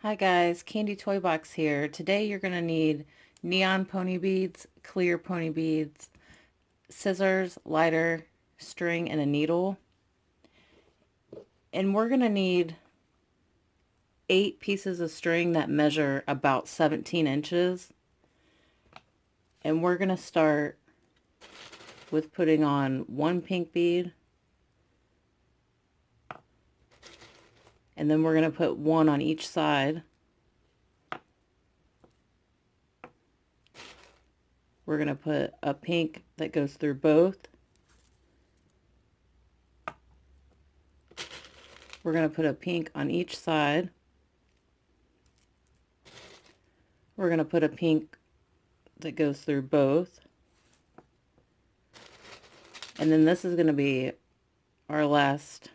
Hi guys, Candy Toy Box here. Today you're going to need neon pony beads, clear pony beads, scissors, lighter, string, and a needle. And we're going to need 8 pieces of string that measure about 17 inches. And we're going to start with putting on one pink bead. And then we're going to put one on each side. We're going to put a pink that goes through both. We're going to put a pink on each side. We're going to put a pink that goes through both. And then this is going to be our last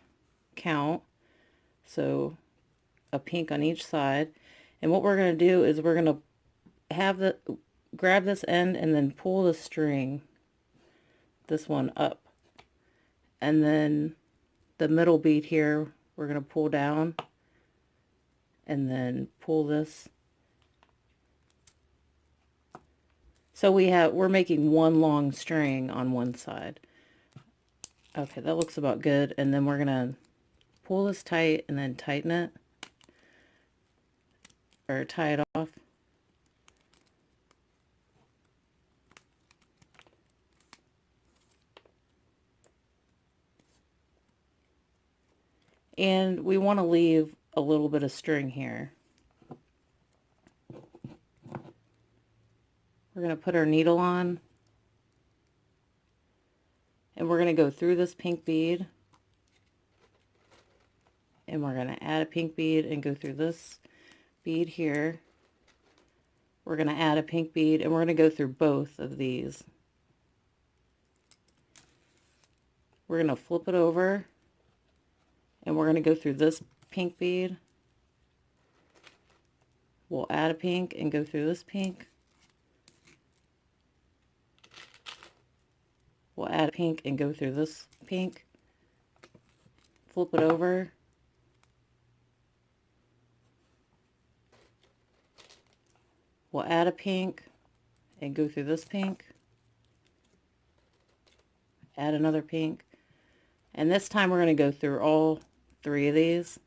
count. So a pink on each side. And what we're going to do is we're going to grab this end and then pull the string, this one, up. And then the middle bead here, we're going to pull down and then pull this. So we're making one long string on one side. Okay, that looks about good. And then we're going to pull this tight and then tighten it, or tie it off. And we want to leave a little bit of string here. We're going to put our needle on, and we're going to go through this pink bead, and we're going to add a pink bead and go through this bead here. We're going to add a pink bead, and we're going to go through both of these. We're going to flip it over, and we're going to go through this pink bead. We'll add a pink and go through this pink. We'll add a pink and go through this pink. Flip it over. We'll add a pink and go through this pink. Add another pink. And this time we're going to go through all 3 of these.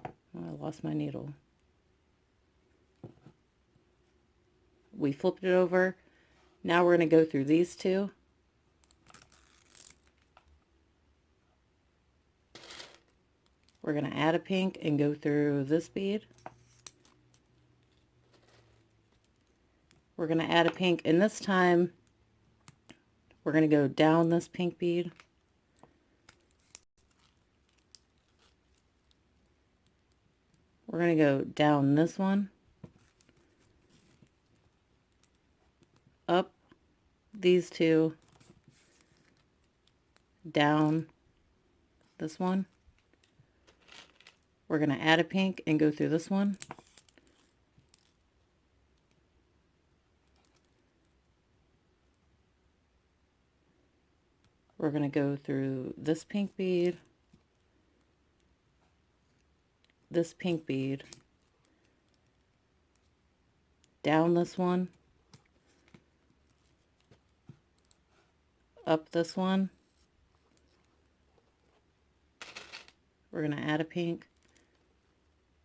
Oh, I lost my needle. We flipped it over. Now we're going to go through these 2. We're going to add a pink and go through this bead. We're going to add a pink, and this time we're going to go down this pink bead. We're going to go down this one, up these 2, down this one. We're going to add a pink and go through this one. We're going to go through this pink bead, this pink bead, down this one, up this one. We're going to add a pink,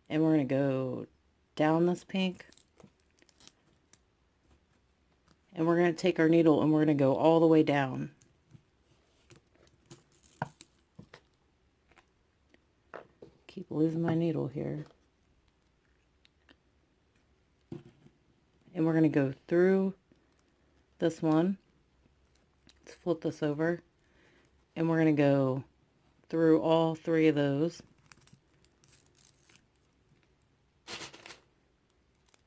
and we're going to go down this pink, and we're going to take our needle and we're going to go all the way down. Keep losing my needle here. And we're going to go through this one. Let's flip this over, and we're going to go through all 3 of those.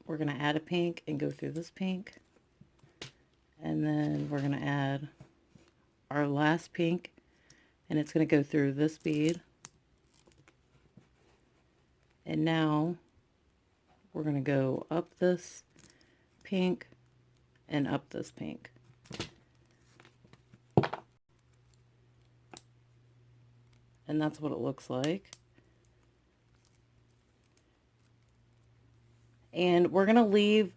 We're going to add a pink and go through this pink, and then we're going to add our last pink, and it's going to go through this bead. And now we're going to go up this pink and up this pink. and that's what it looks like. And we're going to leave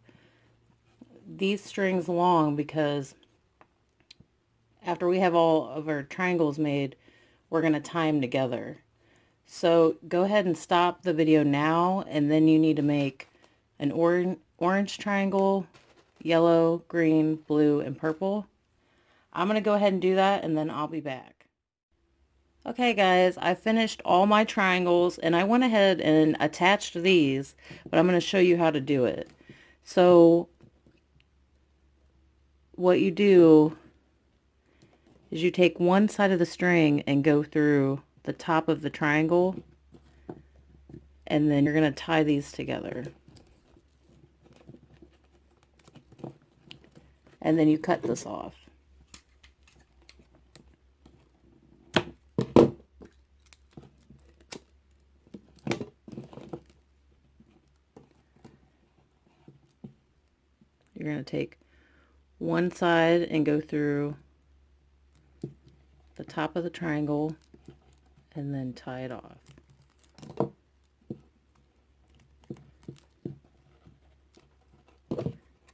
these strings long because after we have all of our triangles made, we're going to tie them together. So go ahead and stop the video now, and then you need to make an orange triangle, yellow, green, blue, and purple. I'm going to go ahead and do that, and then I'll be back. Okay guys, I finished all my triangles, and I went ahead and attached these, but I'm going to show you how to do it. So what you do is you take one side of the string and go through the top of the triangle, and then you're going to tie these together. And then you cut this off. You're going to take one side and go through the top of the triangle and then tie it off.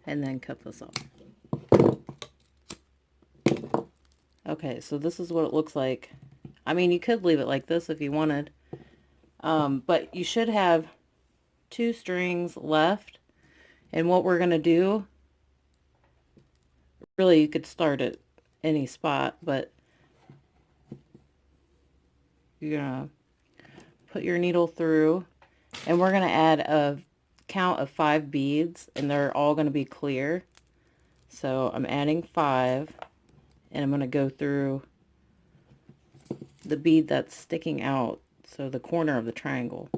And then cut this off. Okay, so this is what it looks like. I mean, you could leave it like this if you wanted, but you should have 2 strings left. And what we're going to do, really you could start at any spot, but you're going to put your needle through, and we're going to add a count of 5 beads, and they're all going to be clear. So I'm adding 5, and I'm going to go through the bead that's sticking out, so the corner of the triangle.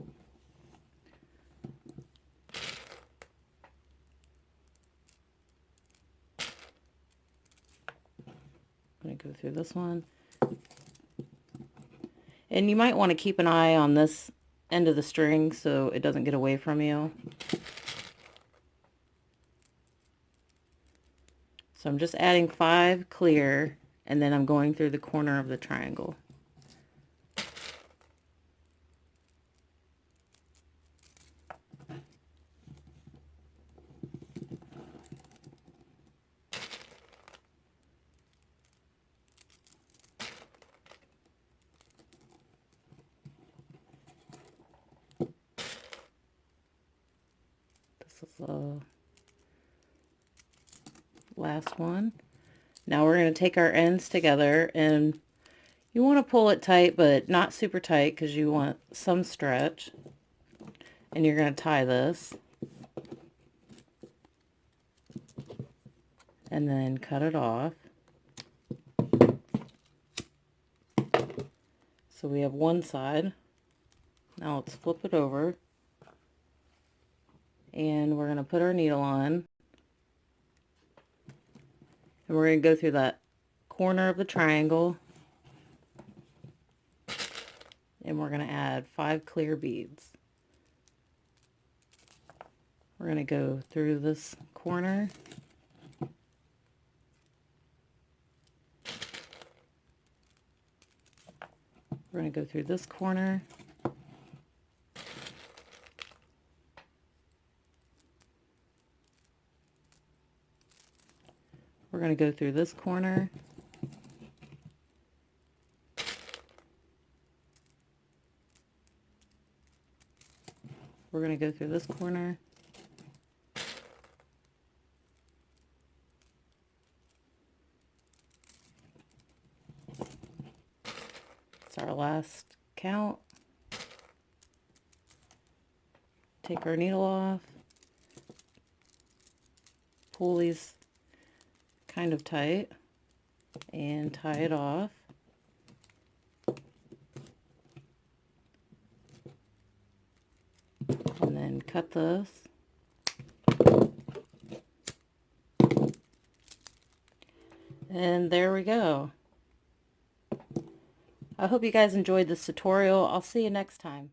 I'm going to go through this one. And you might want to keep an eye on this end of the string so it doesn't get away from you. So I'm just adding 5 clear, and then I'm going through the corner of the triangle. This is the last one. Now we're going to take our ends together, and you want to pull it tight, but not super tight because you want some stretch. And you're going to tie this and then cut it off. So we have one side. Now let's flip it over, and we're going to put our needle on, and we're going to go through that corner of the triangle, and we're going to add 5 clear beads. We're going to go through this corner, we're going to go through this corner, we're going to go through this corner, we're going to go through this corner, it's our last count. Take our needle off, pull these kind of tight, and tie it off. And then cut this. And there we go. I hope you guys enjoyed this tutorial. I'll see you next time.